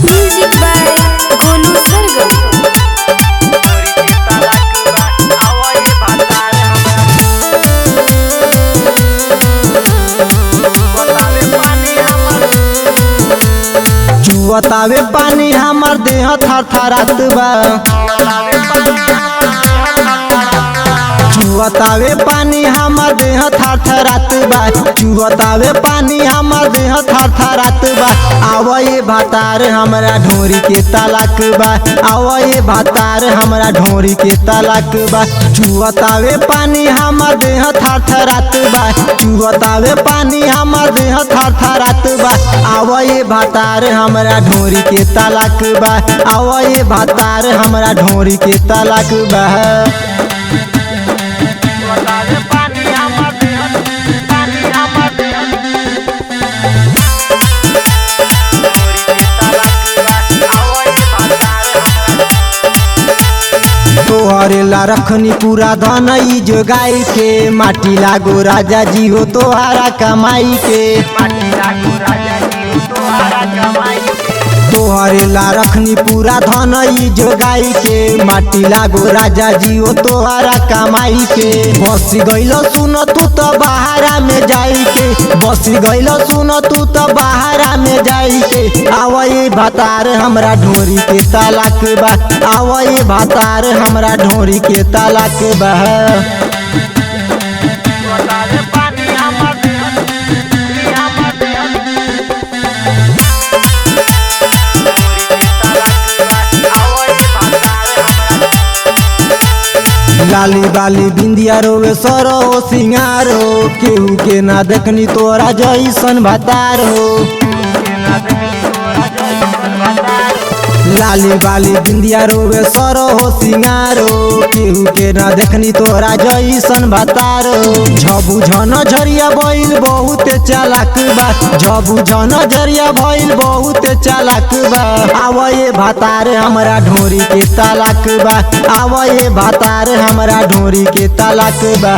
Music by Golu सरगम। जुवतावे पानी हमर देह थर थरात बा। जुवतावे पानी हमर देह थर थरात बा। जुवतावे पानी हमर देह थर थरात बा। आवये भातार हमरा ढोरी के तलाक बा। आवये भातार हमरा ढोरी के तलाक बा। जुवतावे पानी हमर देह थर थरात बा। जुवतावे पानी हमर देह थर थरात बा। आवये भातार हमरा ढोरी के तलाक बा। आवये भातार हमरा ढोरी के तलाक बा। तोहरे ला रखनी पूरा धन ई जोगाई के। माटी लागो राजा जी हो तोहारा कमाई के। तोहरे ला रखनी पूरा धन ई जोगाई के। माटी लागो राजा जी हो तोहारा कमाई के। बस गइलो सुन तू तो बहारा में जाई के। बस गइलो सुन तू तो बहारा में जाई के। आवये भातार हमरा ढोरी के तलाक बा। आवये भातार हमरा ढोरी के तलाक बा। लाली बाली बिंदिया रोवे सरो सिंगारो। केहू के ना देखनी तोरा जैसन भातार हो। लाली बाली बिंदिया रोवे सरो सिंगारो। केहू के ना देखनी तोरा जैसन भातार हो। झबू झन झरिया भइल बहुत चालाक बा। झबू झन झरिया भइल बहुत चालाक बा। आवये भातार हमरा ढोरी के तलाक बा। आवये भातार हमरा ढोरी के तलाक बा।